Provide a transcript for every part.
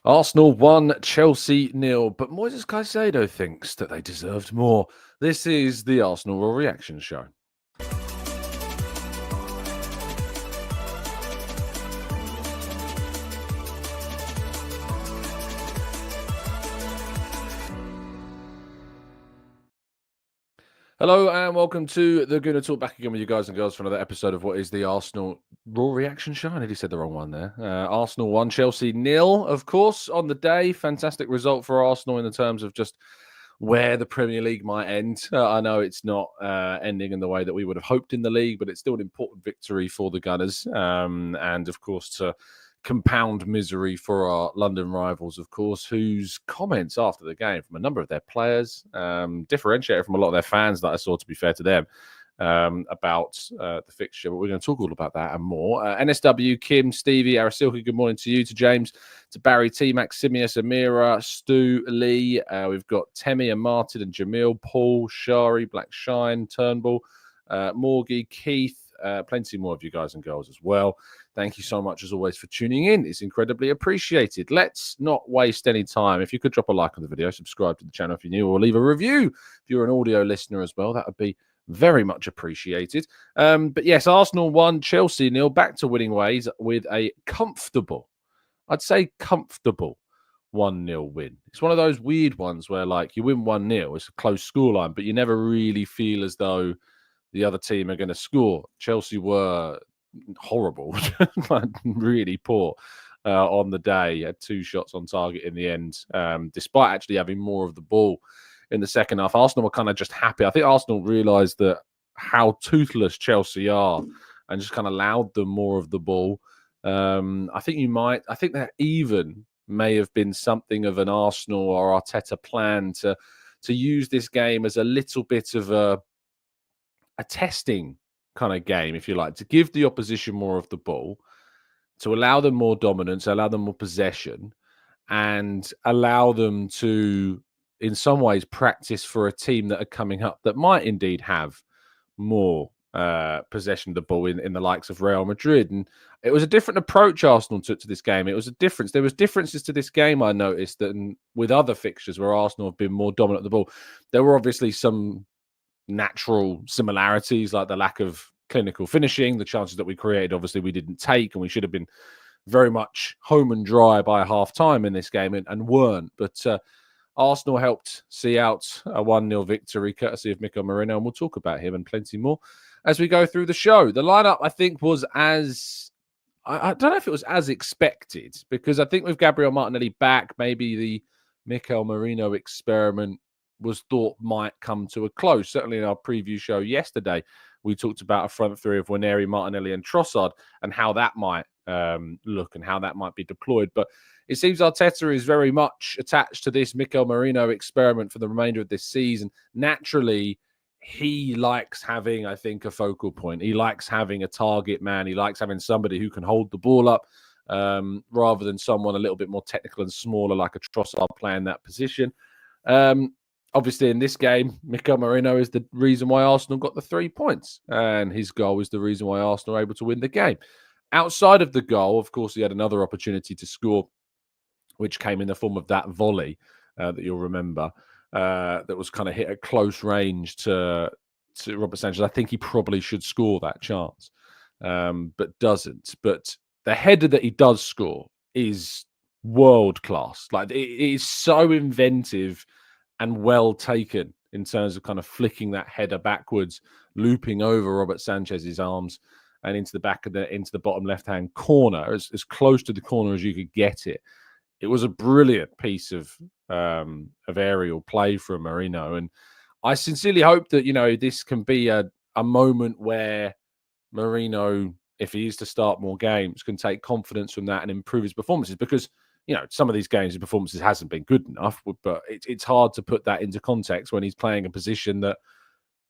Arsenal 1, Chelsea 0, but Moises Caicedo thinks that they deserved more. This is the Arsenal Raw Reaction Show. Hello and welcome to the Gooner Talk, back again with you guys and girls for another episode of what is the Arsenal Raw Reaction Show. I nearly said the wrong one there. Arsenal 1, Chelsea 0, of course, on the day. Fantastic result for Arsenal in the terms of just where the Premier League might end. I know it's not ending in the way that we would have hoped in the league, but it's still an important victory for the Gunners. And, of course, to compound misery for our London rivals, of course, whose comments after the game from a number of their players differentiated from a lot of their fans that I saw, to be fair to them, about the fixture. But we're going to talk all about that and more. NSW, Kim, Stevie, Arasilka, good morning to you, to James, to Barry, T, Maximius, Amira, Stu, Lee. We've got Temi and Martin and Jamil, Paul, Shari, Black Shine, Turnbull, Morgie, Keith, plenty more of you guys and girls as well. Thank you so much, as always, for tuning in. It's incredibly appreciated. Let's not waste any time. If you could drop a like on the video, subscribe to the channel if you're new, or leave a review if you're an audio listener as well. That would be very much appreciated. But yes, Arsenal 1, Chelsea 0, back to winning ways with a comfortable, I'd say comfortable 1-0 win. It's one of those weird ones where, like, you win 1-0, it's a close scoreline, but you never really feel as though the other team are going to score. Chelsea were horrible, really poor on the day. Had 2 shots on target in the end, despite actually having more of the ball in the second half. Arsenal were kind of just happy. I think Arsenal realised that how toothless Chelsea are and just kind of allowed them more of the ball. I think that even may have been something of an Arsenal or Arteta plan to use this game as a little bit of a testing kind of game, if you like, to give the opposition more of the ball, to allow them more dominance, allow them more possession, and allow them to, in some ways, practice for a team that are coming up that might indeed have more possession of the ball in the likes of Real Madrid. And it was a different approach Arsenal took to this game. It was a difference. There was differences to this game, I noticed, than with other fixtures where Arsenal have been more dominant of the ball. There were obviously some natural similarities, like the lack of clinical finishing, the chances that we created, obviously we didn't take, and we should have been very much home and dry by half time in this game and weren't. But Arsenal helped see out a 1-0 victory courtesy of Mikel Merino, and we'll talk about him and plenty more as we go through the show. The lineup, I think, was I don't know if it was as expected, because I think with Gabriel Martinelli back, maybe the Mikel Merino experiment was thought might come to a close. Certainly in our preview show yesterday, we talked about a front three of Waneri, Martinelli and Trossard and how that might look and how that might be deployed. But it seems Arteta is very much attached to this Mikel Merino experiment for the remainder of this season. Naturally, he likes having, I think, a focal point. He likes having a target man. He likes having somebody who can hold the ball up rather than someone a little bit more technical and smaller like a Trossard playing that position. Obviously, in this game, Mikel Merino is the reason why Arsenal got the 3 points, and his goal is the reason why Arsenal were able to win the game. Outside of the goal, of course, he had another opportunity to score, which came in the form of that volley that you'll remember, that was kind of hit at close range to Robert Sanchez. I think he probably should score that chance, but doesn't. But the header that he does score is world class. Like, it is so inventive and well taken in terms of kind of flicking that header backwards, looping over Robert Sanchez's arms and into the bottom left-hand corner, as close to the corner as you could get it. It was a brilliant piece of aerial play from Merino, and I sincerely hope that, you know, this can be a moment where Merino, if he is to start more games, can take confidence from that and improve his performances, because, you know, some of these games, his performances hasn't been good enough, but it's hard to put that into context when he's playing a position that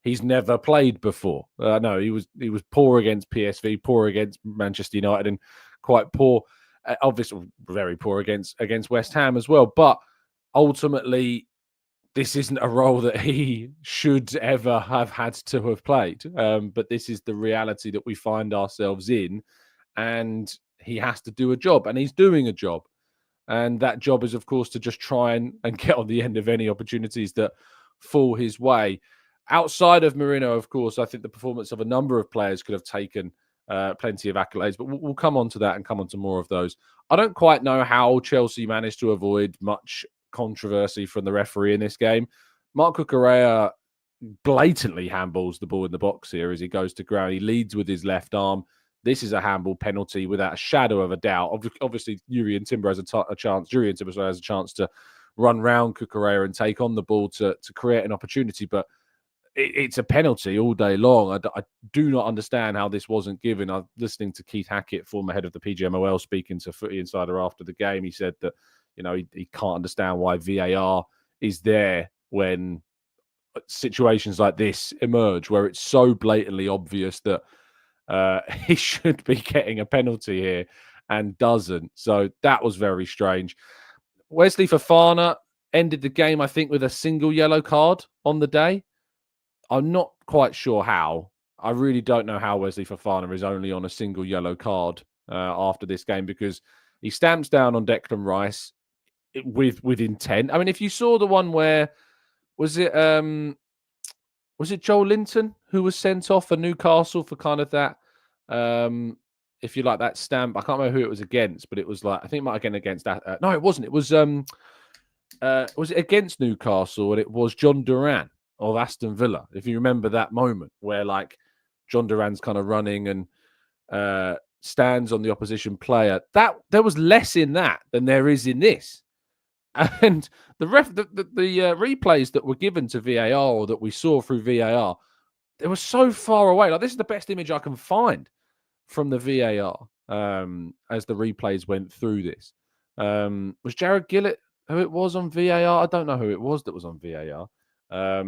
he's never played before. No, he was poor against PSV, poor against Manchester United, and quite poor, obviously very poor against West Ham as well. But ultimately, this isn't a role that he should ever have had to have played. But this is the reality that we find ourselves in, and he has to do a job, and he's doing a job. And that job is, of course, to just try and get on the end of any opportunities that fall his way. Outside of Merino, of course, I think the performance of a number of players could have taken plenty of accolades, but we'll come on to that and come on to more of those. I don't quite know how Chelsea managed to avoid much controversy from the referee in this game. Marc Cucurella blatantly handballs the ball in the box here as he goes to ground. He leads with his left arm. This is a handball penalty without a shadow of a doubt. Obviously, Jurrien Timber has a chance. Jurrien Timber has a chance to run round Cucurella and take on the ball to create an opportunity, but it's a penalty all day long. I do not understand how this wasn't given. I'm listening to Keith Hackett, former head of the PGMOL, speaking to Footy Insider after the game. He said that he can't understand why VAR is there when situations like this emerge, where it's so blatantly obvious that he should be getting a penalty here and doesn't. So that was very strange. Wesley Fofana ended the game, I think, with a single yellow card on the day. I'm not quite sure how. I really don't know how Wesley Fofana is only on a single yellow card after this game, because he stamps down on Declan Rice with intent. I mean, if you saw the one where was it Joel Linton who was sent off for Newcastle for kind of that, if you like, that stamp? I can't remember who it was against, but it was like, I think it might have been against that. No, it wasn't. It was it against Newcastle? And it was John Duran of Aston Villa. If you remember that moment where like John Duran's kind of running and stands on the opposition player, that there was less in that than there is in this. And the replays that were given to VAR, or that we saw through VAR, they were so far away. Like, this is the best image I can find from the VAR as the replays went through this. Was Jared Gillett who it was on VAR? I don't know who it was that was on VAR. Or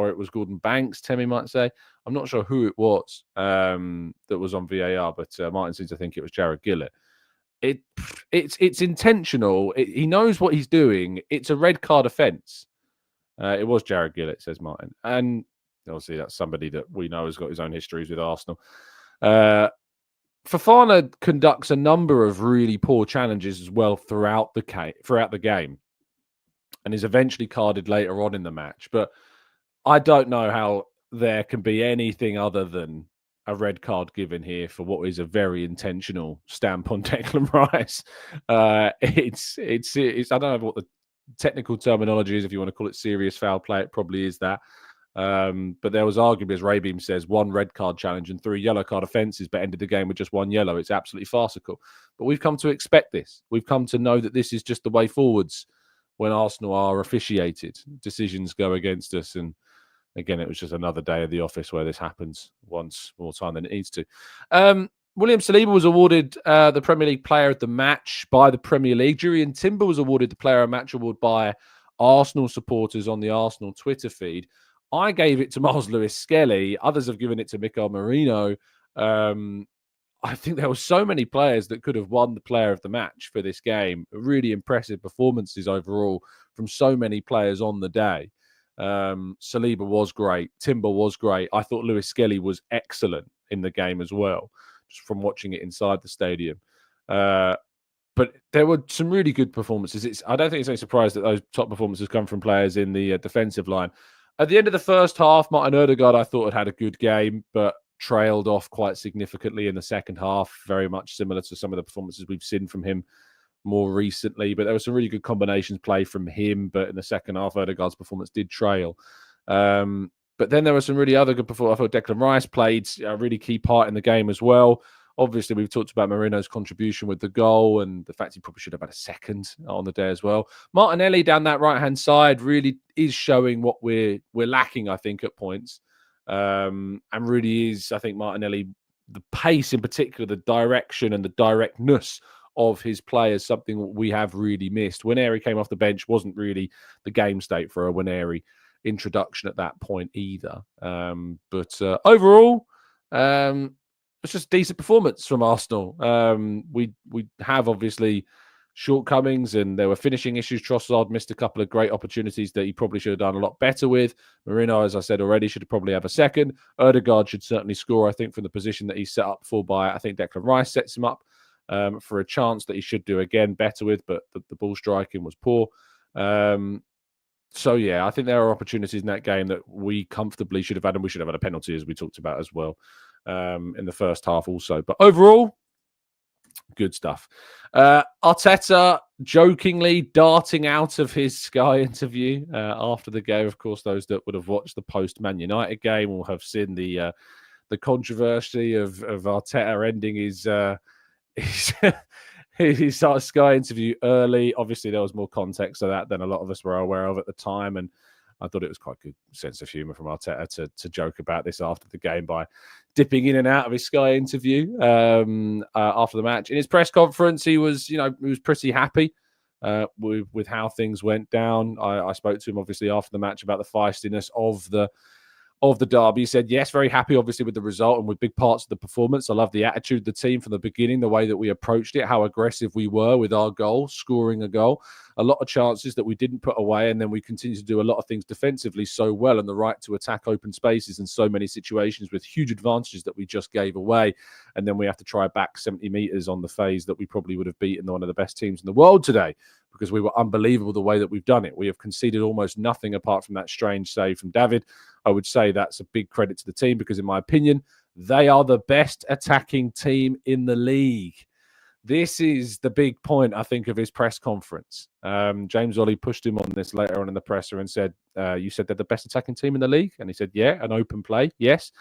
it was Gordon Banks, Temi might say. I'm not sure who it was that was on VAR, but Martin seems to think it was Jared Gillett. It's intentional. He knows what he's doing. It's a red card offence. It was Jared Gillett, says Martin. And obviously that's somebody that we know has got his own histories with Arsenal. Fofana conducts a number of really poor challenges as well throughout the game, and is eventually carded later on in the match. But I don't know how there can be anything other than a red card given here for what is a very intentional stamp on Declan Rice. It's I don't know what the technical terminology is. If you want to call it serious foul play, it probably is that. But there was arguably, as Rabeem says, 1 red card challenge and 3 yellow card offences, but ended the game with just 1 yellow. It's absolutely farcical. But we've come to expect this. We've come to know that this is just the way forwards when Arsenal are officiated. Decisions go against us. And again, it was just another day of the office where this happens once more time than it needs to. William Saliba was awarded the Premier League Player of the Match by the Premier League. Jurrien Timber was awarded the Player of the Match award by Arsenal supporters on the Arsenal Twitter feed. I gave it to Miles Lewis-Skelly. Others have given it to Mikel Merino. I think there were so many players that could have won the Player of the Match for this game. Really impressive performances overall from so many players on the day. Saliba was great. Timber was great. I thought Lewis-Skelly was excellent in the game as well, just from watching it inside the stadium. But there were some really good performances. I don't think it's any surprise that those top performances come from players in the defensive line. At the end of the first half, Martin Ødegaard, I thought, had a good game, but trailed off quite significantly in the second half, very much similar to some of the performances we've seen from him more recently. But there were some really good combinations play from him, but in the second half, Ødegaard's performance did trail. But then there were some really other good performances. I thought Declan Rice played a really key part in the game as well. Obviously, we've talked about Merino's contribution with the goal and the fact he probably should have had a second on the day as well. Martinelli down that right-hand side really is showing what we're lacking, I think, at points. And really is, I think, Martinelli, the pace in particular, the direction and the directness of his play is something we have really missed. Waneri came off the bench, wasn't really the game state for a Waneri introduction at that point either. But overall, it's just a decent performance from Arsenal. We have obviously shortcomings, and there were finishing issues. Trossard missed a couple of great opportunities that he probably should have done a lot better with. Merino, as I said already, should probably have a second. Ødegaard should certainly score, I think, from the position that he's set up for by, I think Declan Rice sets him up for a chance that he should do again better with, but the ball striking was poor. So, yeah, I think there are opportunities in that game that we comfortably should have had, and we should have had a penalty, as we talked about as well, in the first half also. But overall, good stuff. Arteta jokingly darting out of his Sky interview after the game. Of course, those that would have watched the post-Man United game will have seen the controversy of Arteta ending his his Sky interview early. Obviously, there was more context to that than a lot of us were aware of at the time, and I thought it was quite a good sense of humour from Arteta to joke about this after the game by dipping in and out of his Sky interview after the match. In his press conference, he was pretty happy with how things went down. I spoke to him obviously after the match about the feistiness of the derby. He said, yes, very happy, obviously, with the result and with big parts of the performance. I love the attitude of the team from the beginning, the way that we approached it, how aggressive we were with our goal, scoring a goal. A lot of chances that we didn't put away, and then we continue to do a lot of things defensively so well, and the right to attack open spaces in so many situations with huge advantages that we just gave away. And then we have to try back 70 metres on the phase that we probably would have beaten one of the best teams in the world today, because we were unbelievable the way that we've done it. We have conceded almost nothing apart from that strange save from David. I would say that's a big credit to the team because, in my opinion, they are the best attacking team in the league. This is the big point, I think, of his press conference. James Ollie pushed him on this later on in the presser and said, you said they're the best attacking team in the league? And he said, yeah, an open play, yes.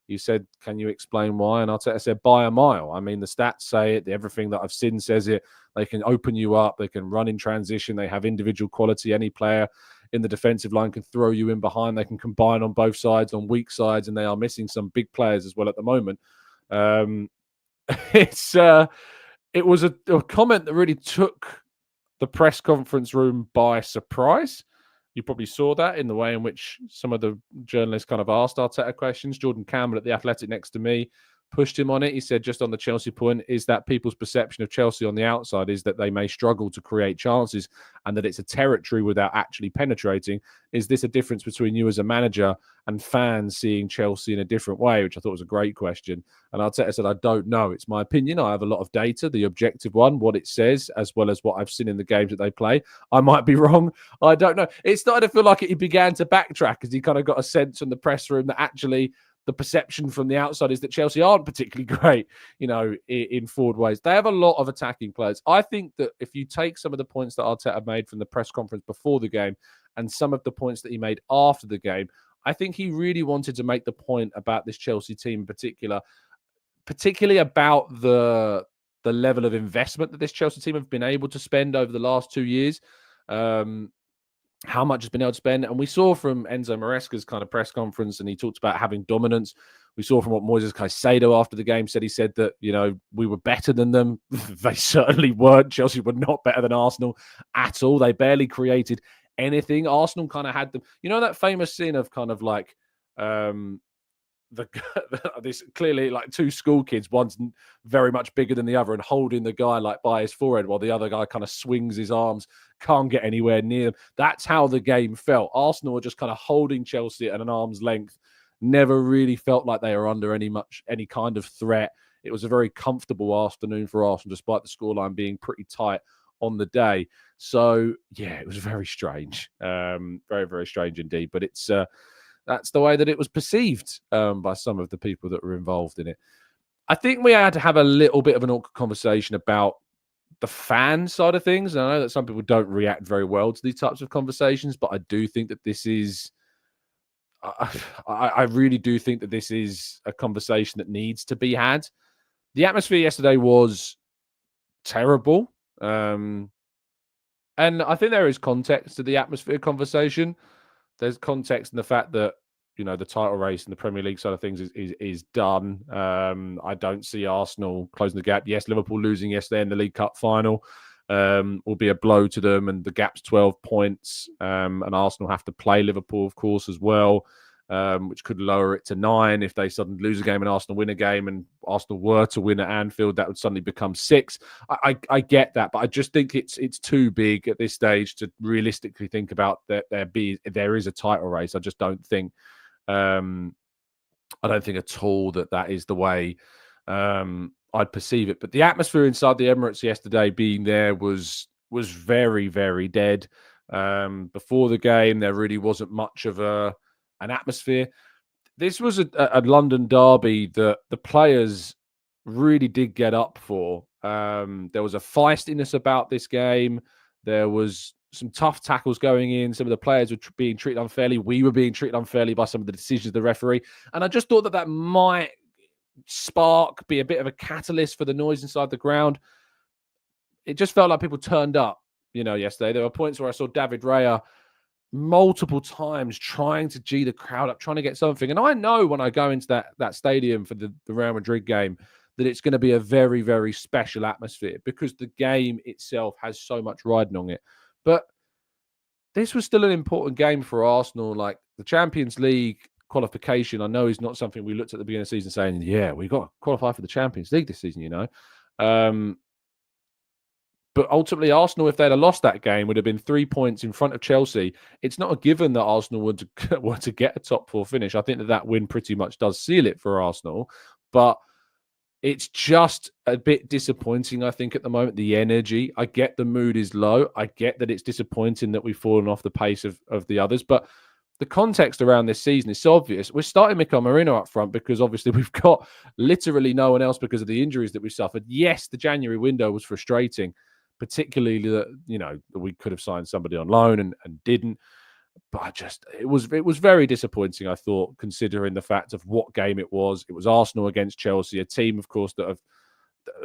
You said, can you explain why? And Arteta said, by a mile. I mean, the stats say it. Everything that I've seen says it. They can open you up. They can run in transition. They have individual quality. Any player in the defensive line can throw you in behind. They can combine on both sides, on weak sides, and they are missing some big players as well at the moment. It was a comment that really took the press conference room by surprise. You probably saw that in the way in which some of the journalists kind of asked Arteta questions. Jordan Campbell at The Athletic next to me pushed him on it. He said, just on the Chelsea point, is that people's perception of Chelsea on the outside is that they may struggle to create chances and that it's a territory without actually penetrating. Is this a difference between you as a manager and fans seeing Chelsea in a different way? Which I thought was a great question. And Arteta said, I don't know. It's my opinion. I have a lot of data, the objective one, what it says, as well as what I've seen in the games that they play. I might be wrong. I don't know. It started to feel like he began to backtrack as he kind of got a sense from the press room that actually the perception from the outside is that Chelsea aren't particularly great, in forward ways. They have a lot of attacking players. I think that if you take some of the points that Arteta made from the press conference before the game and some of the points that he made after the game, I think he really wanted to make the point about this Chelsea team in particular, particularly about the level of investment that this Chelsea team have been able to spend over the last 2 years. How much has been able to spend. And we saw from Enzo Maresca's kind of press conference, and he talked about having dominance. We saw from what Moises Caicedo after the game said, he said that, we were better than them. They certainly weren't. Chelsea were not better than Arsenal at all. They barely created anything. Arsenal kind of had them. That famous scene of kind of like, this clearly like two school kids, one's very much bigger than the other and holding the guy like by his forehead while the other guy kind of swings his arms, can't get anywhere near them. That's how the game felt. Arsenal were just kind of holding Chelsea at an arm's length, never really felt like they were under any kind of threat. It was a very comfortable afternoon for Arsenal, despite the scoreline being pretty tight on the day. So yeah, it was very strange, very, very strange indeed. But that's the way that it was perceived by some of the people that were involved in it. I think we had to have a little bit of an awkward conversation about the fan side of things. And I know that some people don't react very well to these types of conversations, but I do think that this is... I really do think that this is a conversation that needs to be had. The atmosphere yesterday was terrible. And I think there is context to the atmosphere conversation. There's context in the fact that, the title race and the Premier League side of things is done. I don't see Arsenal closing the gap. Yes, Liverpool losing yesterday in the League Cup final will be a blow to them, and the gap's 12 points. And Arsenal have to play Liverpool, of course, as well, which could lower it to 9 if they suddenly lose a game and Arsenal win a game, and Arsenal were to win at Anfield, that would suddenly become 6. I get that, but I just think it's too big at this stage to realistically think about that there is a title race. I just don't think I don't think at all that is the way I'd perceive it. But the atmosphere inside the Emirates yesterday, being there, was very, very dead. Before the game, there really wasn't much of an atmosphere. This was a London derby that the players really did get up for. There was a feistiness about this game. There was some tough tackles going in. Some of the players were being treated unfairly. We were being treated unfairly by some of the decisions of the referee. And I just thought that might be a bit of a catalyst for the noise inside the ground. It just felt like people turned up, yesterday. There were points where I saw David Raya multiple times trying to G the crowd up, trying to get something. And I know when I go into that stadium for the Real Madrid game that it's going to be a very, very special atmosphere because the game itself has so much riding on it. But this was still an important game for Arsenal. Like the Champions League qualification, I know is not something we looked at the beginning of the season saying, yeah, we got to qualify for the Champions League this season, But ultimately, Arsenal, if they'd have lost that game, would have been 3 points in front of Chelsea. It's not a given that Arsenal were to get a top four finish. I think that win pretty much does seal it for Arsenal. But it's just a bit disappointing, I think, at the moment, the energy. I get the mood is low. I get that it's disappointing that we've fallen off the pace of the others. But the context around this season is so obvious. We're starting Mikel Merino up front because obviously we've got literally no one else because of the injuries that we suffered. Yes, the January window was frustrating, particularly that, that we could have signed somebody on loan and didn't. But it was very disappointing, I thought, considering the fact of what game it was. It was Arsenal against Chelsea, a team, of course,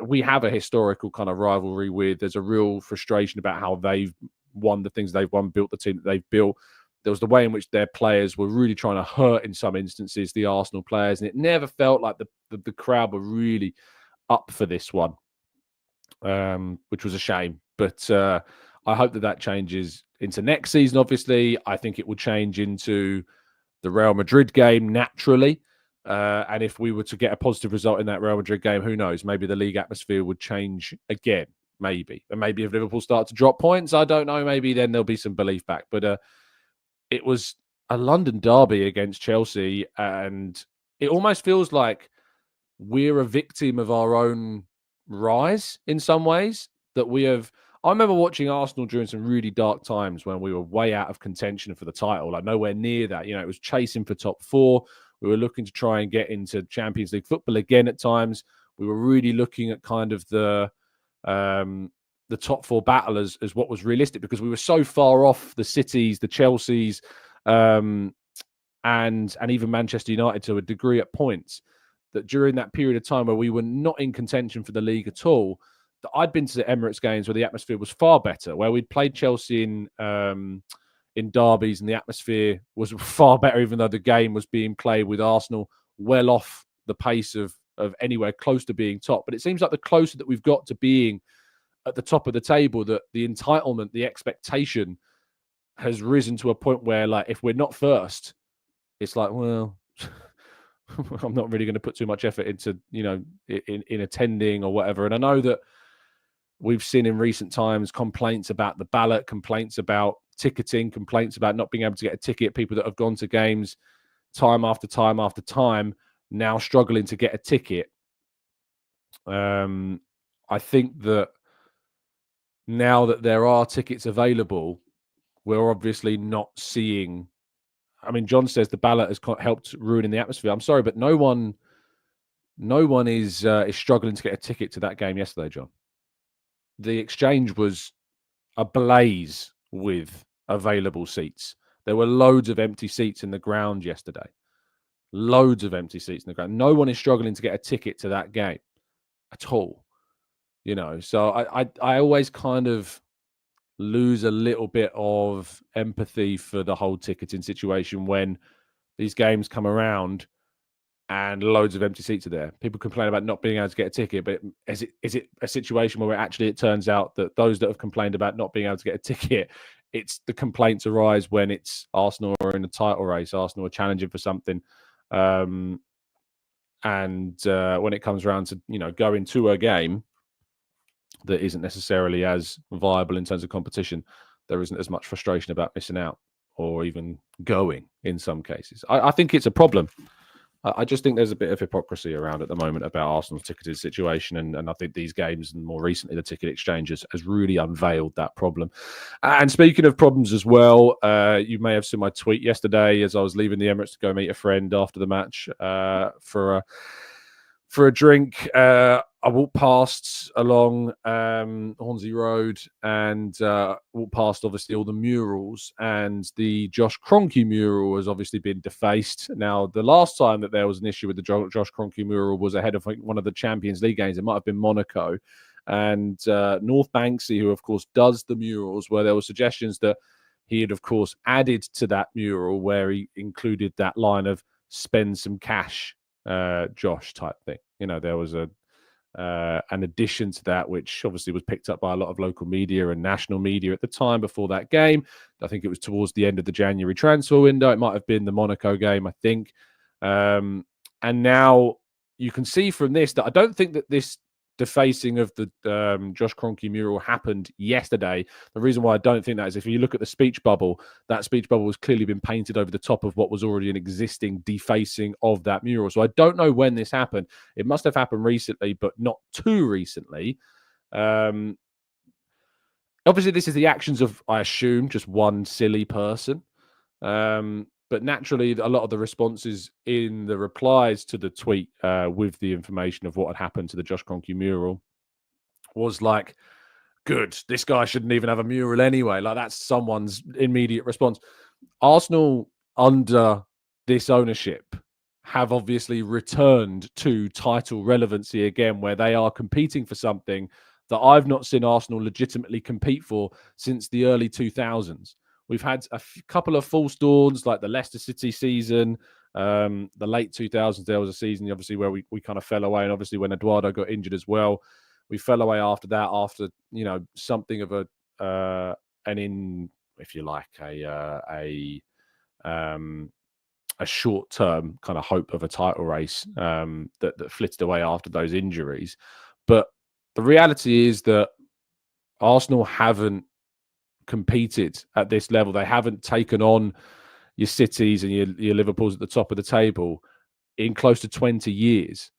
we have a historical kind of rivalry with. There's a real frustration about how they've won the things they've won, built the team that they've built. There was the way in which their players were really trying to hurt, in some instances, the Arsenal players, and it never felt like the crowd were really up for this one, which was a shame. But I hope that changes into next season, obviously. I think it will change into the Real Madrid game naturally. And if we were to get a positive result in that Real Madrid game, who knows? Maybe the league atmosphere would change again, maybe. And maybe if Liverpool start to drop points, I don't know, maybe then there'll be some belief back. But it was a London derby against Chelsea, and it almost feels like we're a victim of our own rise in some ways. I remember watching Arsenal during some really dark times when we were way out of contention for the title, like nowhere near that. It was chasing for top four. We were looking to try and get into Champions League football again at times. We were really looking at kind of the top four battle as what was realistic because we were so far off the Cities, the Chelseas, and even Manchester United to a degree at points, that during that period of time where we were not in contention for the league at all, that I'd been to the Emirates games where the atmosphere was far better, where we'd played Chelsea in derbies and the atmosphere was far better, even though the game was being played with Arsenal well off the pace of anywhere close to being top. But it seems like the closer that we've got to being at the top of the table, that the entitlement, the expectation has risen to a point where, like, if we're not first, it's like, well, I'm not really going to put too much effort into, in attending or whatever. And I know that we've seen in recent times complaints about the ballot, complaints about ticketing, complaints about not being able to get a ticket, people that have gone to games time after time after time now struggling to get a ticket. I think that now that there are tickets available, we're obviously not seeing. I mean, John says the ballot has helped ruining the atmosphere. I'm sorry, but no one is struggling to get a ticket to that game yesterday, John. The exchange was ablaze with available seats. There were loads of empty seats in the ground yesterday. Loads of empty seats in the ground. No one is struggling to get a ticket to that game at all. So I always kind of lose a little bit of empathy for the whole ticketing situation when these games come around and loads of empty seats are there. People complain about not being able to get a ticket, but is it a situation where it turns out that those that have complained about not being able to get a ticket, it's the complaints arise when it's Arsenal are in a title race, Arsenal are challenging for something, and when it comes around to going to a game that isn't necessarily as viable in terms of competition, there isn't as much frustration about missing out or even going in some cases. I think it's a problem. I just think there's a bit of hypocrisy around at the moment about Arsenal's ticketed situation, and I think these games and more recently the ticket exchanges has really unveiled that problem. And speaking of problems as well, you may have seen my tweet yesterday as I was leaving the Emirates to go meet a friend after the match for a drink. I walked past along Hornsey Road and walked past obviously all the murals, and the Josh Kroenke mural has obviously been defaced. Now, the last time that there was an issue with the Josh Kroenke mural was ahead of one of the Champions League games. It might have been Monaco. And North Banksy, who of course does the murals, where there were suggestions that he had of course added to that mural where he included that line of "spend some cash, Josh" type thing. You know, there was an addition to that, which obviously was picked up by a lot of local media and national media at the time before that game. I think it was towards the end of the January transfer window. It might have been the Monaco game, I think. And now you can see from this that I don't think that this defacing of the Josh Kroenke mural happened yesterday. The reason why I don't think that is if you look at the speech bubble, that speech bubble has clearly been painted over the top of what was already an existing defacing of that mural. So I don't know when this happened. It must have happened recently, but not too recently. Obviously, this is the actions of, I assume, just one silly person. But naturally, a lot of the responses in the replies to the tweet with the information of what had happened to the Josh Kroenke mural was like, good, this guy shouldn't even have a mural anyway. Like, that's someone's immediate response. Arsenal, under this ownership, have obviously returned to title relevancy again, where they are competing for something that I've not seen Arsenal legitimately compete for since the early 2000s. We've had a couple of false dawns, like the Leicester City season, the late 2000s. There was a season, obviously, where we kind of fell away. And obviously, when Eduardo got injured as well, we fell away after that, after, you know, something of if you like, a short-term kind of hope of a title race that flitted away after those injuries. But the reality is that Arsenal haven't competed at this level. They haven't taken on your Cities and your Liverpools at the top of the table in close to 20 years.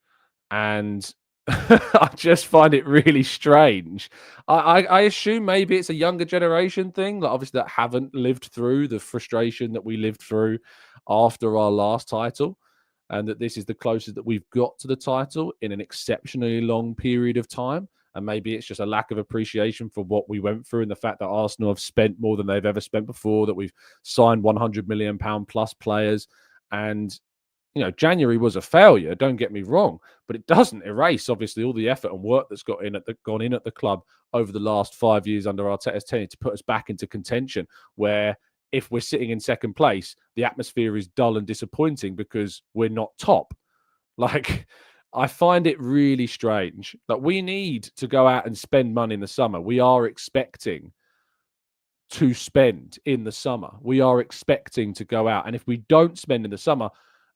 And I just find it really strange. I assume maybe it's a younger generation thing, like obviously that haven't lived through the frustration that we lived through after our last title, and that this is the closest that we've got to the title in an exceptionally long period of time. And maybe it's just a lack of appreciation for what we went through and the fact that Arsenal have spent more than they've ever spent before, that we've signed £100 million plus players. And, you know, January was a failure, don't get me wrong, but it doesn't erase, obviously, all the effort and work that's gone in at the club over the last 5 years under Arteta's tenure to put us back into contention, where if we're sitting in second place, the atmosphere is dull and disappointing because we're not top. Like, I find it really strange that we need to go out and spend money in the summer. We are expecting to spend in the summer. We are expecting to go out. And if we don't spend in the summer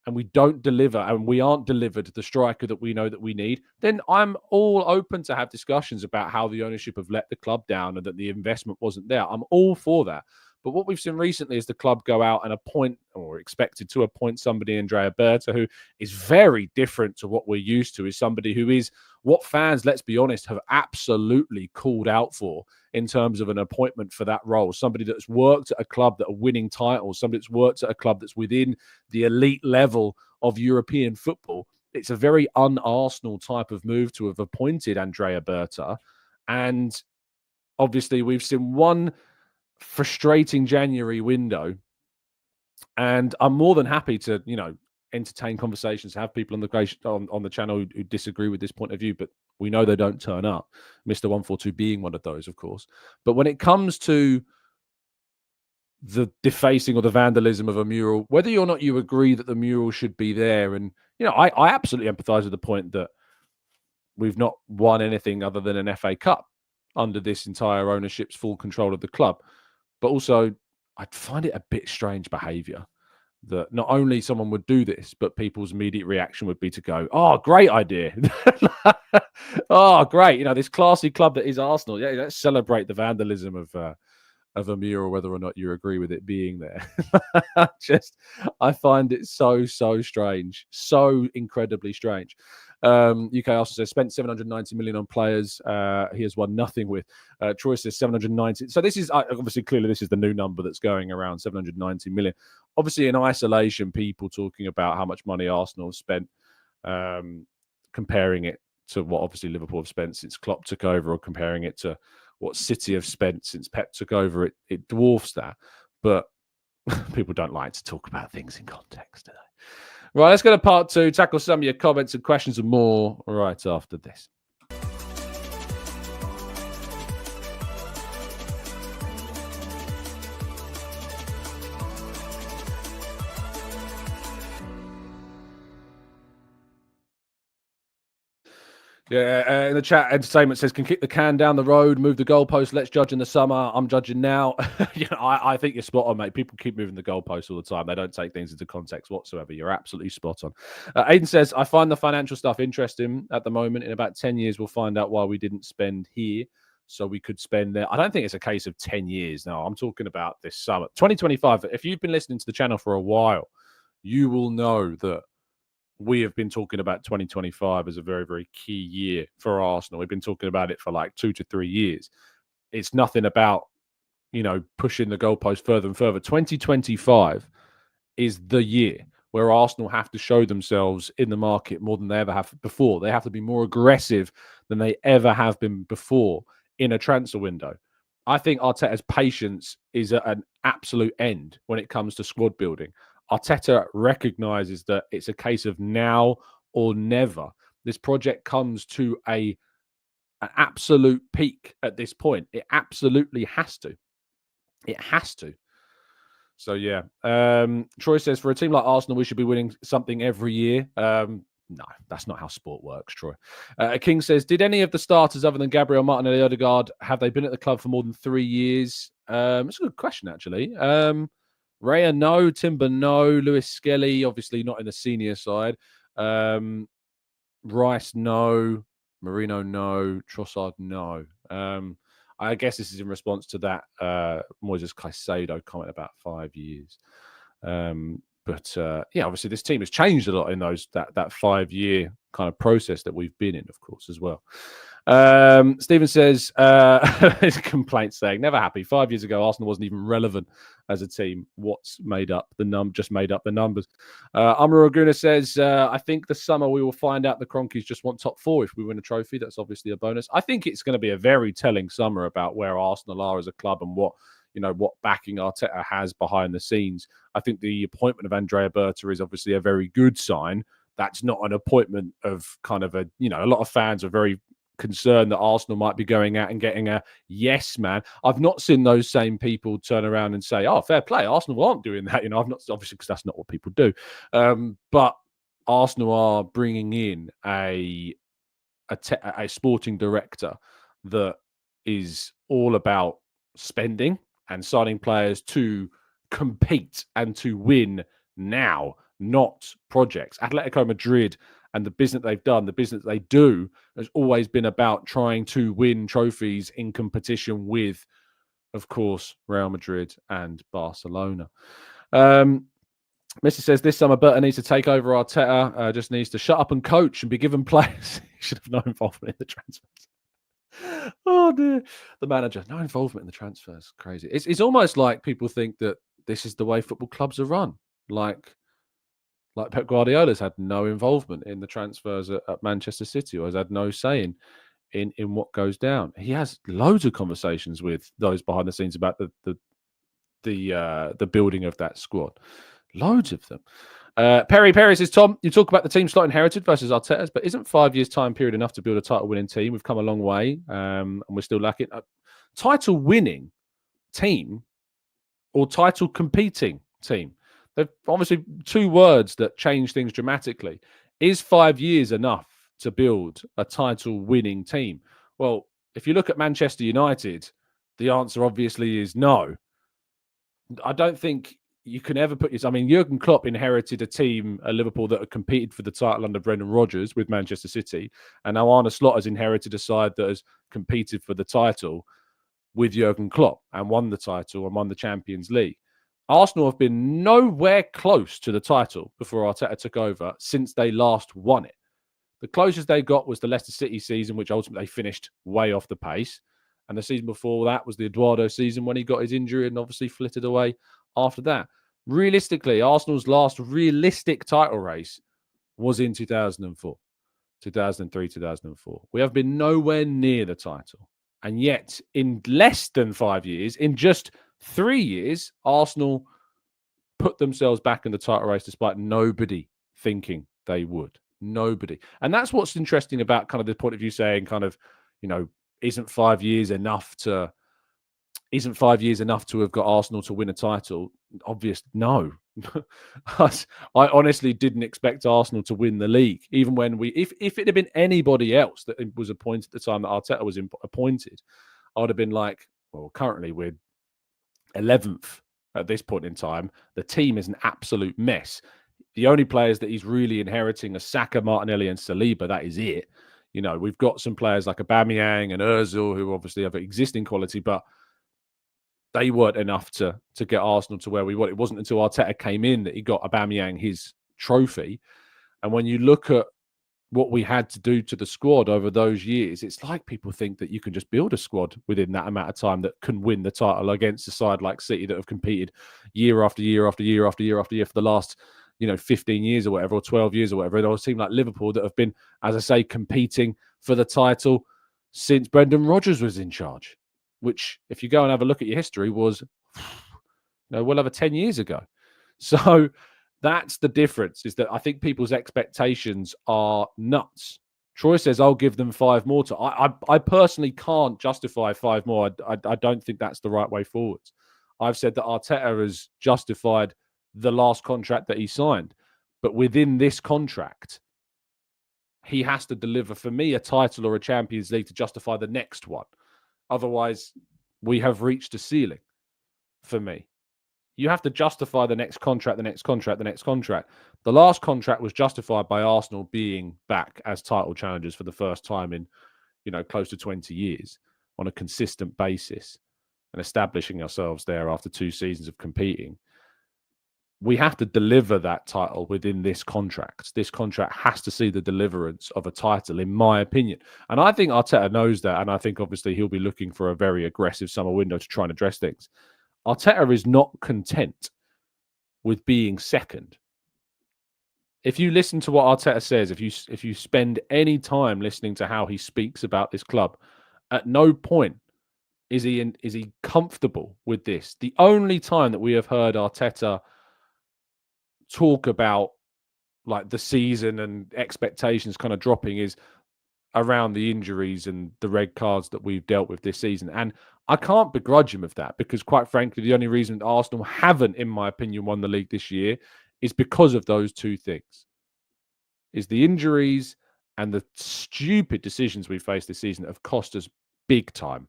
and we don't deliver and we aren't delivered the striker that we know that we need, then I'm all open to have discussions about how the ownership have let the club down and that the investment wasn't there. I'm all for that. But what we've seen recently is the club go out and appoint, or expected to appoint, somebody, Andrea Berta, who is very different to what we're used to, is somebody who is what fans, let's be honest, have absolutely called out for in terms of an appointment for that role. Somebody that's worked at a club that are winning titles, somebody that's worked at a club that's within the elite level of European football. It's a very un-Arsenal type of move to have appointed Andrea Berta. And obviously we've seen one frustrating January window, and I'm more than happy to, you know, entertain conversations, have people on the channel who disagree with this point of view, but we know they don't turn up, Mr. 142 being one of those, of course. But when it comes to the defacing or the vandalism of a mural, whether or not you agree that the mural should be there, and, you know, I absolutely empathize with the point that we've not won anything other than an FA Cup under this entire ownership's full control of the club. But also, I'd find it a bit strange behaviour that not only someone would do this, but people's immediate reaction would be to go, "Oh, great idea. Oh, great. You know, this classy club that is Arsenal. Yeah, let's celebrate the vandalism of a mural, whether or not you agree with it being there. I find it so strange, so incredibly strange. UK also says spent 790 million on players. He has won nothing with. Troy says 790. So this is obviously clearly this is the new number that's going around, 790 million. Obviously, in isolation, people talking about how much money Arsenal have spent, comparing it to what obviously Liverpool have spent since Klopp took over, or comparing it to what City have spent since Pep took over. It dwarfs that, but people don't like to talk about things in context today. Right, let's go to part 2, tackle some of your comments and questions and more right after this. Yeah, in the chat, entertainment says, can kick the can down the road, move the goalpost. Let's judge in the summer. I'm judging now. I think you're spot on, mate. People keep moving the goalpost all the time. They don't take things into context whatsoever. You're absolutely spot on. Aiden says, I find the financial stuff interesting at the moment. In about 10 years, we'll find out why we didn't spend here, so we could spend there. I don't think it's a case of 10 years. No, I'm talking about this summer. 2025, if you've been listening to the channel for a while, you will know that we have been talking about 2025 as a very, very key year for Arsenal. We've been talking about it for like 2 to 3 years. It's nothing about, pushing the goalpost further and further. 2025 is the year where Arsenal have to show themselves in the market more than they ever have before. They have to be more aggressive than they ever have been before in a transfer window. I think Arteta's patience is at an absolute end when it comes to squad building. Arteta recognizes that it's a case of now or never. This project comes to an absolute peak at this point. It absolutely has to. It has to. So, yeah. Troy says, for a team like Arsenal, we should be winning something every year. No, that's not how sport works, Troy. King says, did any of the starters other than Gabriel Martinelli Odegaard, have they been at the club for more than 3 years? It's a good question, actually. Raya, no. Timber, no. Lewis Skelly, obviously not in the senior side. Rice, no. Merino, no. Trossard, no. I guess this is in response to that Moises Caicedo comment about 5 years. But obviously this team has changed a lot in that 5-year kind of process that we've been in, of course, as well. Stephen says, his complaint saying, never happy. 5 years ago, Arsenal wasn't even relevant as a team. What's made up the just made up the numbers. Gooner says, I think the summer we will find out the Kroenkes just want top 4 if we win a trophy. That's obviously a bonus. I think it's going to be a very telling summer about where Arsenal are as a club and what backing Arteta has behind the scenes. I think the appointment of Andrea Berta is obviously a very good sign. That's not an appointment of kind of a lot of fans are very concerned that Arsenal might be going out and getting a yes man. I've not seen those same people turn around and say, oh, fair play, Arsenal aren't doing that. I've not, obviously, because that's not what people do. But Arsenal are bringing in a sporting director that is all about spending and signing players to compete and to win now, not projects. Atletico Madrid and the business they've done, the business they do, has always been about trying to win trophies in competition with, of course, Real Madrid and Barcelona. Mr. says, this summer, Berta needs to take over Arteta, just needs to shut up and coach and be given players. He should have no involvement in the transfers. Oh, dear. The manager, no involvement in the transfers. Crazy. It's almost like people think that this is the way football clubs are run. Like Pep Guardiola's had no involvement in the transfers at Manchester City, or has had no say in what goes down. He has loads of conversations with those behind the scenes about the building of that squad. Loads of them. Perry says, Tom, you talk about the team slot inherited versus Arteta's, but isn't 5 years time period enough to build a title winning team? We've come a long way, and we're still lacking a title winning team or title competing team. They're obviously two words that change things dramatically. Is 5 years enough to build a title-winning team? Well, if you look at Manchester United, the answer obviously is no. I don't think you can ever put yourself... I mean, Jurgen Klopp inherited a team at Liverpool that had competed for the title under Brendan Rodgers with Manchester City, and now Arne Slot has inherited a side that has competed for the title. with Jurgen Klopp and won the title and won the Champions League. Arsenal have been nowhere close to the title before Arteta took over since they last won it. The closest they got was the Leicester City season, which ultimately finished way off the pace. And the season before that was the Eduardo season when he got his injury and obviously flitted away after that. Realistically, Arsenal's last realistic title race was in 2004, 2003, 2004. We have been nowhere near the title. And yet, in less than 5 years, in just 3 years, Arsenal put themselves back in the title race despite nobody thinking they would. Nobody. And that's what's interesting about kind of the point of view saying kind of, isn't 5 years enough to have got Arsenal to win a title? Obvious, no. I honestly didn't expect Arsenal to win the league, even when if it had been anybody else that was appointed at the time that Arteta was appointed, I would have been like, well, currently we're 11th at this point in time. The team is an absolute mess. The only players that he's really inheriting are Saka, Martinelli, and Saliba. That is it. We've got some players like Aubameyang and Ozil who obviously have existing quality, but they weren't enough to get Arsenal to where we want. It wasn't until Arteta came in that he got Aubameyang his trophy. And when you look at what we had to do to the squad over those years, it's like people think that you can just build a squad within that amount of time that can win the title against a side like City that have competed year after year after year after year after year for the last 15 years or whatever, or 12 years or whatever. And a team like Liverpool that have been, as I say, competing for the title since Brendan Rodgers was in charge, which, if you go and have a look at your history, was well over 10 years ago. So that's the difference, is that I think people's expectations are nuts. Troy says, I'll give them 5 more. I personally can't justify 5 more. I don't think that's the right way forwards. I've said that Arteta has justified the last contract that he signed. But within this contract, he has to deliver, for me, a title or a Champions League to justify the next one. Otherwise, we have reached a ceiling for me. You have to justify the next contract, the next contract, the next contract. The last contract was justified by Arsenal being back as title challengers for the first time in, close to 20 years on a consistent basis and establishing ourselves there after 2 seasons of competing. We have to deliver that title within this contract. This contract has to see the deliverance of a title, in my opinion. And I think Arteta knows that. And I think, obviously, he'll be looking for a very aggressive summer window to try and address things. Arteta is not content with being second. If you listen to what Arteta says, if you spend any time listening to how he speaks about this club, at no point is he comfortable with this. The only time that we have heard Arteta talk about like the season and expectations kind of dropping is around the injuries and the red cards that we've dealt with this season. And I can't begrudge him of that, because quite frankly, the only reason that Arsenal haven't, in my opinion, won the league this year is because of those 2 things. Is the injuries and the stupid decisions we faced this season have cost us big time.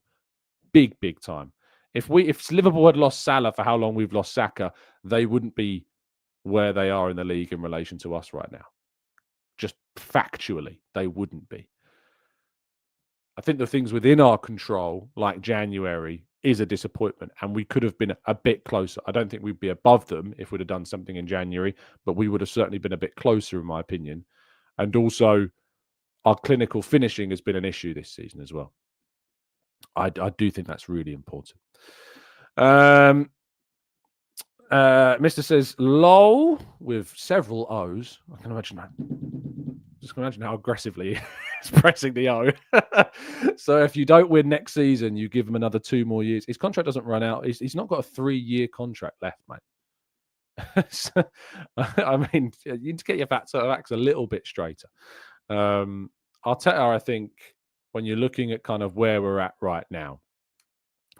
Big time. If Liverpool had lost Salah for how long we've lost Saka, they wouldn't be where they are in the league in relation to us right now. Just factually, they wouldn't be. I think the things within our control, like January, is a disappointment, and we could have been a bit closer. I don't think we'd be above them if we'd have done something in January, but we would have certainly been a bit closer, in my opinion. And also, our clinical finishing has been an issue this season as well. I do think that's really important. Mr. says, lol, with several O's. I can imagine that. Just imagine how aggressively he's pressing the O. So if you don't win next season, you give him another 2 more years. His contract doesn't run out. He's not got a 3-year contract left, mate. So, I mean, you need to get your facts a little bit straighter. Arteta, I think, when you're looking at kind of where we're at right now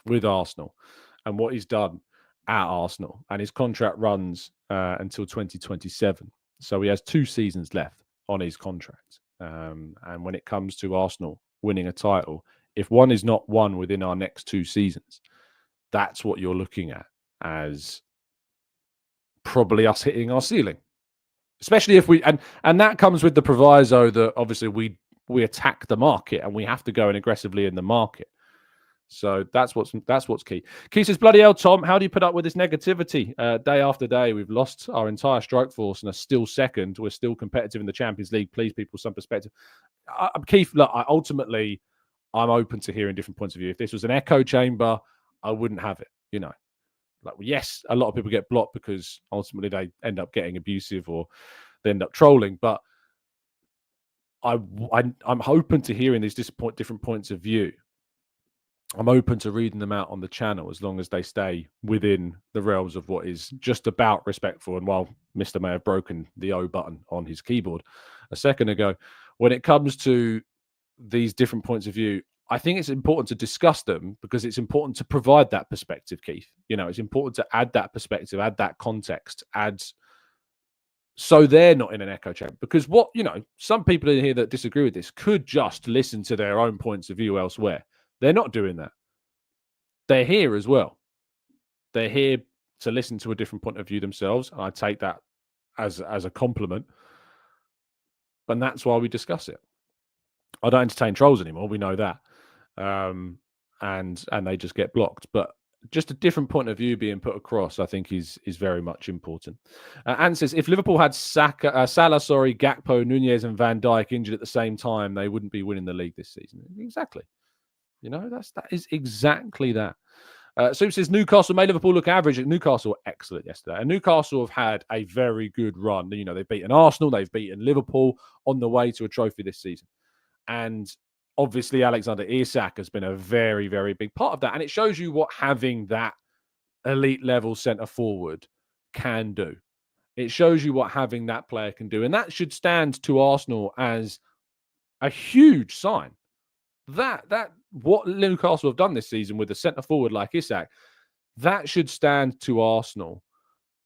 with Arsenal and what he's done at Arsenal, and his contract runs until 2027. So he has 2 seasons left on his contract. And when it comes to Arsenal winning a title, if one is not won within our next 2 seasons, that's what you're looking at as probably us hitting our ceiling. Especially if we, and that comes with the proviso that obviously we attack the market and we have to go in aggressively in the market. So that's what's key. Keith says, bloody hell, Tom, how do you put up with this negativity? Day after day, we've lost our entire strike force and are still second. We're still competitive in the Champions League. Please, people, some perspective. Keith, look, ultimately, I'm open to hearing different points of view. If this was an echo chamber, I wouldn't have it, Like, yes, a lot of people get blocked because ultimately they end up getting abusive or they end up trolling. But I'm open to hearing these different points of view. I'm open to reading them out on the channel as long as they stay within the realms of what is just about respectful. And while Mr. may have broken the O button on his keyboard a second ago, when it comes to these different points of view, I think it's important to discuss them because it's important to provide that perspective, Keith. It's important to add that perspective, add that context, so they're not in an echo chamber. Because some people in here that disagree with this could just listen to their own points of view elsewhere. They're not doing that. They're here as well. They're here to listen to a different point of view themselves. And I take that as a compliment. And that's why we discuss it. I don't entertain trolls anymore. We know that. And they just get blocked. But just a different point of view being put across, I think, is very much important. Anne says, if Liverpool had Salah, Gakpo, Nunez, and Van Dijk injured at the same time, they wouldn't be winning the league this season. Exactly. That is exactly that. Soup says, Newcastle made Liverpool look average. Newcastle were excellent yesterday. And Newcastle have had a very good run. They've beaten Arsenal. They've beaten Liverpool on the way to a trophy this season. And obviously, Alexander Isak has been a very, very big part of that. And it shows you what having that elite level centre forward can do. It shows you what having that player can do. And that should stand to Arsenal as a huge sign. That what Newcastle have done this season with a centre forward like Isak, that should stand to Arsenal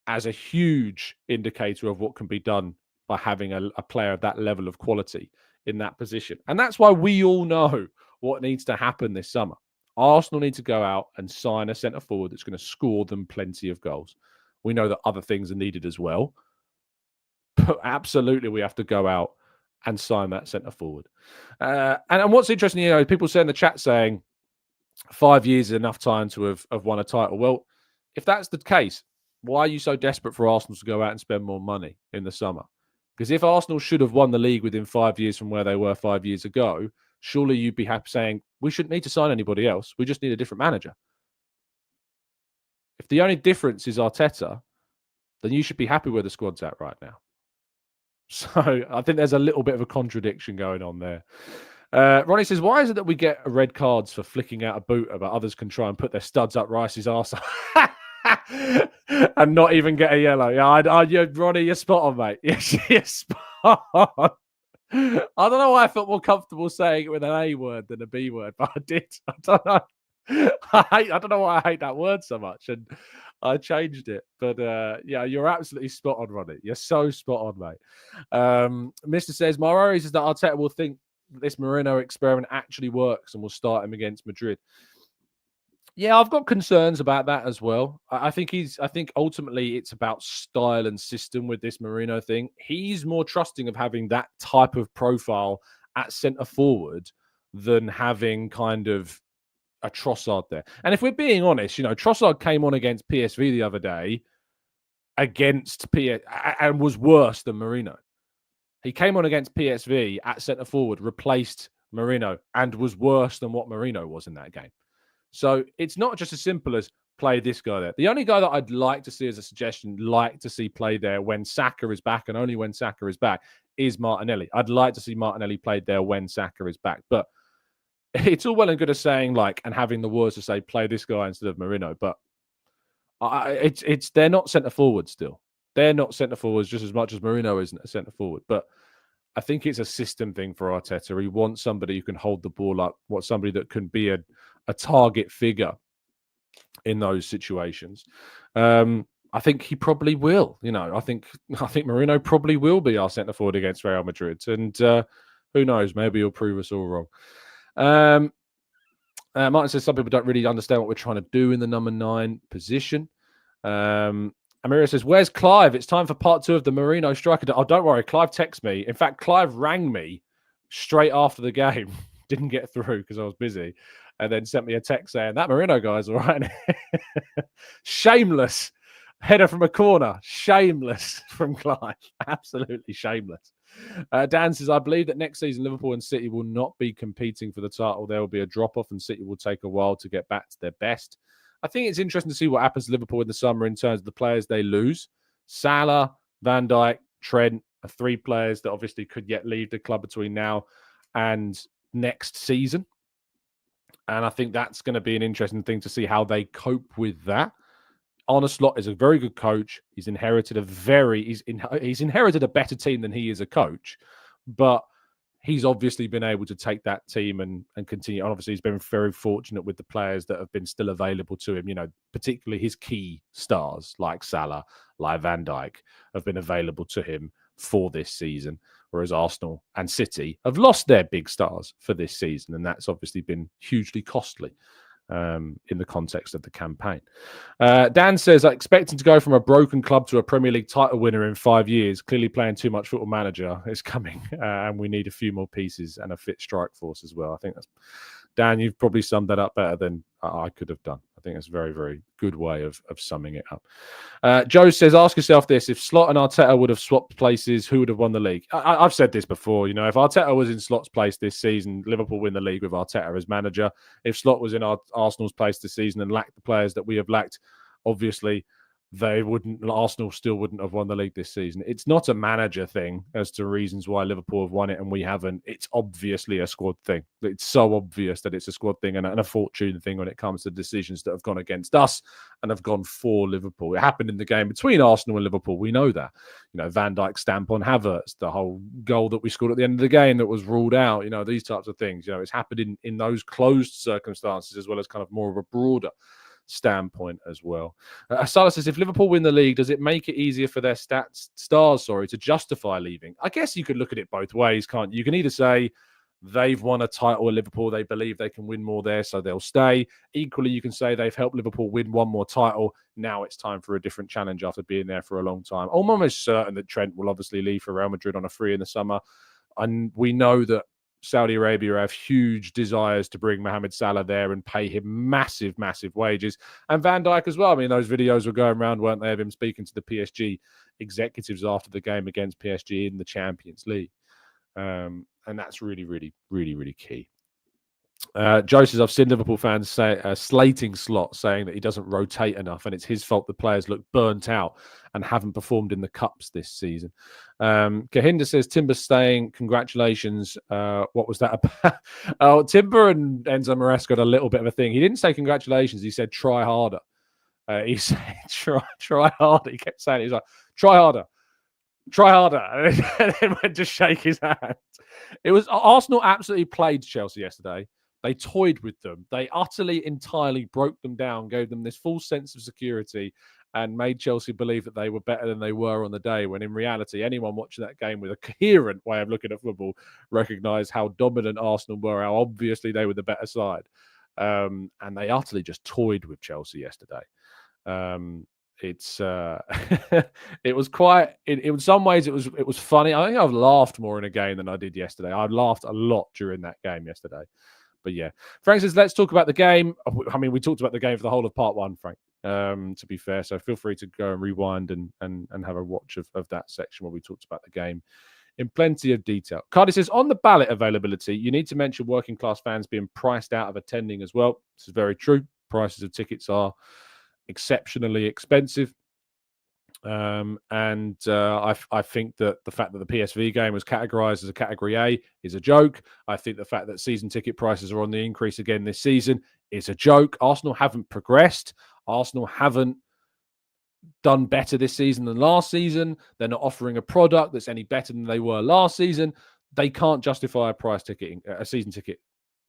as a huge indicator of what can be done by having a player of that level of quality in that position. And that's why we all know what needs to happen this summer. Arsenal need to go out and sign a centre forward that's going to score them plenty of goals. We know that other things are needed as well. But absolutely, we have to go out and sign that centre forward. And what's interesting, people say in the chat saying 5 years is enough time to have won a title. Well, if that's the case, why are you so desperate for Arsenal to go out and spend more money in the summer? Because if Arsenal should have won the league within 5 years from where they were 5 years ago, surely you'd be happy saying, we shouldn't need to sign anybody else. We just need a different manager. If the only difference is Arteta, then you should be happy where the squad's at right now. So I think there's a little bit of a contradiction going on there. Ronnie says, why is it that we get red cards for flicking out a boot, but others can try and put their studs up Rice's arse and not even get a yellow? Yeah, Ronnie, you're spot on, mate. Yes, you're spot on. I don't know why I felt more comfortable saying it with an A word than a B word, but I did. I don't know. I don't know why I hate that word so much, and I changed it. But yeah, you're absolutely spot on, Ronnie. You're so spot on, mate. Mr. says, my worries is that Arteta will think this Merino experiment actually works and will start him against Madrid. Yeah, I've got concerns about that as well. I think ultimately it's about style and system with this Merino thing. He's more trusting of having that type of profile at centre forward than having kind of a Trossard there. And if we're being honest, Trossard came on against PSV the other day and was worse than Merino. He came on against PSV at centre forward, replaced Merino, and was worse than what Merino was in that game. So it's not just as simple as play this guy there. The only guy that I'd like to see as a suggestion, like to see play there when Saka is back, and only when Saka is back, is Martinelli. I'd like to see Martinelli played there when Saka is back. But it's all well and good as saying and having the words to say play this guy instead of Merino. But they're not centre forward still. They're not centre forwards just as much as Merino isn't a centre forward. But I think it's a system thing for Arteta. He wants somebody who can hold the ball up, somebody that can be a target figure in those situations. I think he probably will. I think Merino probably will be our centre forward against Real Madrid. And who knows? Maybe he'll prove us all wrong. Martin says some people don't really understand what we're trying to do in the number 9 position. Amira says, where's Clive? It's time for part 2 of the Merino striker. Oh, don't worry. Clive texted me. In fact, Clive rang me straight after the game. Didn't get through because I was busy. and then sent me a text saying, that Merino guy's all right. Shameless. Header from a corner. Shameless from Clive. Absolutely shameless. Dan says, I believe that next season Liverpool and City will not be competing for the title. There will be a drop-off and City will take a while to get back to their best. I think it's interesting to see what happens to Liverpool in the summer in terms of the players they lose. Salah, Van Dijk, Trent are 3 players that obviously could yet leave the club between now and next season. And I think that's going to be an interesting thing to see how they cope with that. Arne Slot is a very good coach. He's inherited he's inherited a better team than he is a coach, but he's obviously been able to take that team and continue. And obviously, he's been very fortunate with the players that have been still available to him. You know, particularly his key stars like Salah, like Van Dijk, have been available to him for this season. Whereas Arsenal and City have lost their big stars for this season, and that's obviously been hugely costly in the context of the campaign. Dan says, I expect him to go from a broken club to a Premier League title winner in 5 years. Clearly playing too much Football Manager is coming, and we need a few more pieces and a fit strike force as well. I think that's, Dan, you've probably summed that up better than I could have done. I think that's a very, very good way of summing it up. Joe says, ask yourself this. If Slot and Arteta would have swapped places, who would have won the league? I've said this before. You know, if Arteta was in Slot's place this season, Liverpool win the league with Arteta as manager. If Slot was in Arsenal's place this season and lacked the players that we have lacked, obviously Arsenal still wouldn't have won the league this season. It's not a manager thing as to reasons why Liverpool have won it and we haven't. It's obviously a squad thing. It's so obvious that it's a squad thing and a fortune thing when it comes to decisions that have gone against us and have gone for Liverpool. It happened in the game between Arsenal and Liverpool. We know that. You know, Van Dijk's stamp on Havertz, the whole goal that we scored at the end of the game that was ruled out, you know, these types of things. You know, it's happened in those closed circumstances as well as kind of more of a broader standpoint as well. Salah says, if Liverpool win the league, does it make it easier for their stars to justify leaving? I guess you could look at it both ways, can't you? You can either say they've won a title at Liverpool, they believe they can win more there, so they'll stay. Equally, you can say they've helped Liverpool win one more title. Now it's time for a different challenge after being there for a long time. I'm almost certain that Trent will obviously leave for Real Madrid on a free in the summer. And we know that Saudi Arabia have huge desires to bring Mohamed Salah there and pay him massive, massive wages. And Van Dijk as well. I mean, those videos were going around, weren't they, of him speaking to the PSG executives after the game against PSG in the Champions League. And that's really, really, really, really key. Joe says, I've seen Liverpool fans slating Slot, saying that he doesn't rotate enough and it's his fault the players look burnt out and haven't performed in the Cups this season. Kahinda says, Timber staying, congratulations. What was that about? Oh, Timber and Enzo Maresca got a little bit of a thing. He didn't say congratulations, he said try harder. He said try harder. He kept saying it. He's like, try harder. And then went to shake his hand. It was Arsenal absolutely played Chelsea yesterday. They toyed with them. They utterly, entirely broke them down, gave them this false sense of security and made Chelsea believe that they were better than they were on the day, when in reality, anyone watching that game with a coherent way of looking at football recognised how dominant Arsenal were, how obviously they were the better side. And they utterly just toyed with Chelsea yesterday. It was quite in some ways it was funny. I think I've laughed more in a game than I did yesterday. I laughed a lot during that game yesterday. But yeah, Frank says, let's talk about the game. I mean, we talked about the game for the whole of part one, Frank, to be fair. So feel free to go and rewind and have a watch of that section where we talked about the game in plenty of detail. Cardi says, on the ballot availability, you need to mention working class fans being priced out of attending as well. This is very true. Prices of tickets are exceptionally expensive. I think that the fact that the PSV game was categorized as a category A is a joke. I think the fact that season ticket prices are on the increase again this season is a joke. Arsenal haven't progressed. Arsenal haven't done better this season than last season. They're not offering a product that's any better than they were last season. They can't justify a season ticket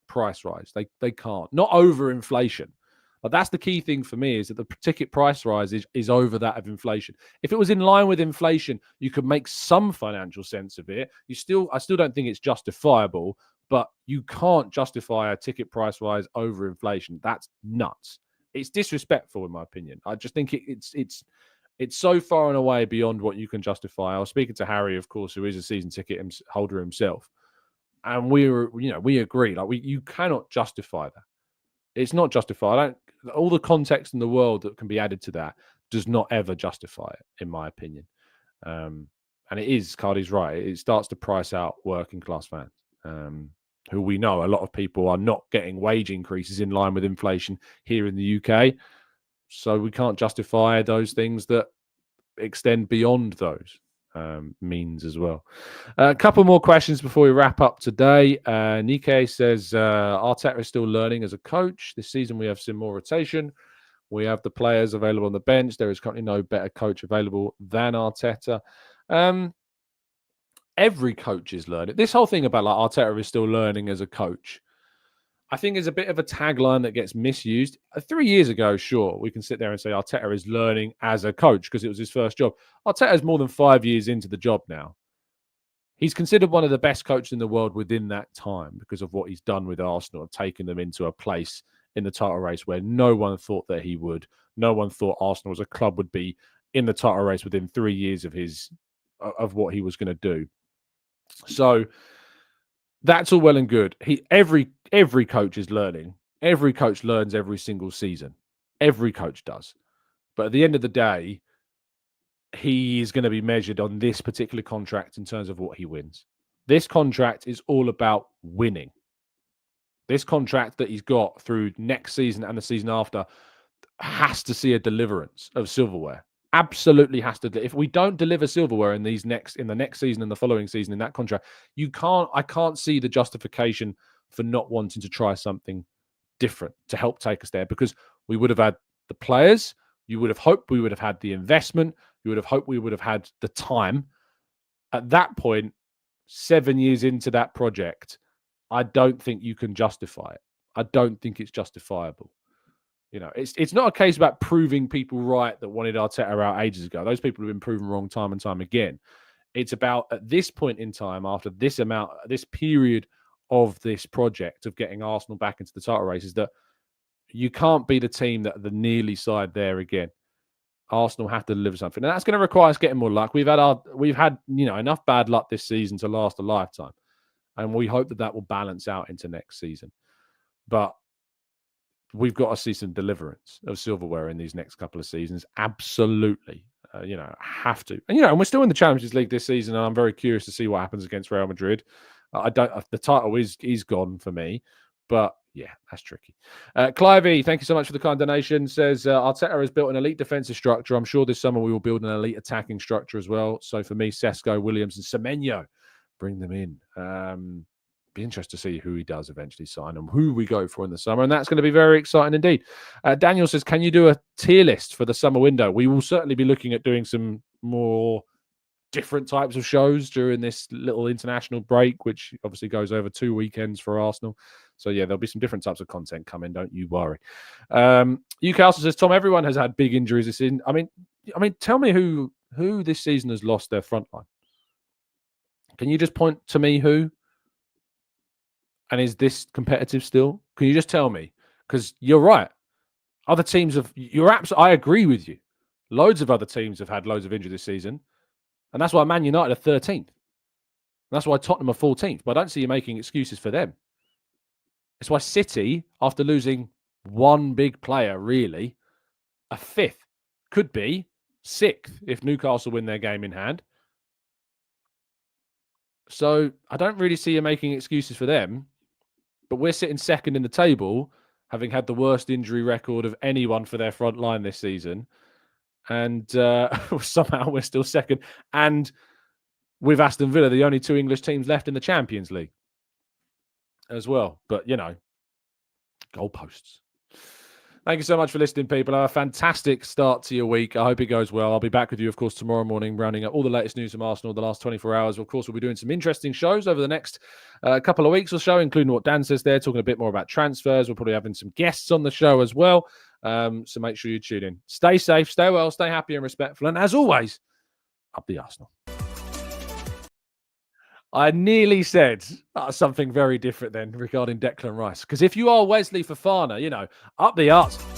price rise. They can't. Not over inflation. But that's the key thing for me, is that the ticket price rise is over that of inflation. If it was in line with inflation, you could make some financial sense of it. I still don't think it's justifiable, but you can't justify a ticket price rise over inflation. That's nuts. It's disrespectful, in my opinion. I just think it's so far and away beyond what you can justify. I was speaking to Harry, of course, who is a season ticket holder himself, and we agree. You cannot justify that. It's not justified. All the context in the world that can be added to that does not ever justify it, in my opinion. And it is, Cardi's right. It starts to price out working class fans, who we know a lot of people are not getting wage increases in line with inflation here in the UK. So we can't justify those things that extend beyond those means as well. A couple more questions before we wrap up today. Nikkei says Arteta is still learning as a coach. This season we have seen more rotation. We have the players available on the bench. There is currently no better coach available than Arteta. Every coach is learning. This whole thing about like Arteta is still learning as a coach, I think is a bit of a tagline that gets misused. 3 years ago, sure, we can sit there and say Arteta is learning as a coach because it was his first job. Arteta is more than 5 years into the job now. He's considered one of the best coaches in the world within that time because of what he's done with Arsenal, of taking them into a place in the title race where no one thought that he would. No one thought Arsenal as a club would be in the title race within 3 years of what he was going to do. So that's all well and good. Every coach is learning. Every coach learns every single season. Every coach does. But at the end of the day, he is going to be measured on this particular contract in terms of what he wins. This contract is all about winning. This contract that he's got through next season and the season after has to see a deliverance of silverware. Absolutely has to. If we don't deliver silverware in the next season and the following season in that contract, I can't see the justification for not wanting to try something different to help take us there, because we would have had the players. You would have hoped we would have had the investment. You would have hoped we would have had the time. At that point, 7 years into that project, I don't think you can justify it. I don't think it's justifiable. You know, it's not a case about proving people right that wanted Arteta out ages ago. Those people have been proven wrong time and time again. It's about at this point in time, after this period of this project of getting Arsenal back into the title races, that you can't be the team that the nearly side there again. Arsenal have to deliver something, and that's going to require us getting more luck. We've had enough bad luck this season to last a lifetime, and we hope that will balance out into next season. But we've got to see some deliverance of silverware in these next couple of seasons. Absolutely. Have to. And we're still in the Champions League this season, and I'm very curious to see what happens against Real Madrid. The title is gone for me, but yeah, that's tricky. Clivey, thank you so much for the kind donation. Says Arteta has built an elite defensive structure. I'm sure this summer we will build an elite attacking structure as well. So for me, Sesko, Williams, and Semenyo, bring them in. Be interested to see who he does eventually sign and who we go for in the summer, and that's going to be very exciting indeed. Daniel says, can you do a tier list for the summer window? We will certainly be looking at doing some more different types of shows during this little international break, which obviously goes over 2 weekends for Arsenal. So yeah, there'll be some different types of content coming, don't you worry. UK also says, Tom, everyone has had big injuries this season. I mean, tell me who this season has lost their front line. Can you just point to me who? And is this competitive still? Can you just tell me? Because you're right. Other teams I agree with you. Loads of other teams have had loads of injury this season. And that's why Man United are 13th. That's why Tottenham are 14th. But I don't see you making excuses for them. It's why City, after losing one big player, really, a 5th, could be 6th if Newcastle win their game in hand. So I don't really see you making excuses for them. But we're sitting second in the table, having had the worst injury record of anyone for their front line this season. And somehow we're still second. And with Aston Villa, the only 2 English teams left in the Champions League as well. But, goalposts. Thank you so much for listening, people. Have a fantastic start to your week. I hope it goes well. I'll be back with you, of course, tomorrow morning, rounding up all the latest news from Arsenal the last 24 hours. Of course, we'll be doing some interesting shows over the next couple of weeks or so, including what Dan says there, talking a bit more about transfers. We'll probably having some guests on the show as well. So make sure you tune in. Stay safe, stay well, stay happy and respectful. And as always, up the Arsenal. I nearly said something very different then regarding Declan Rice. Because if you are Wesley Fofana, up the Arsenal.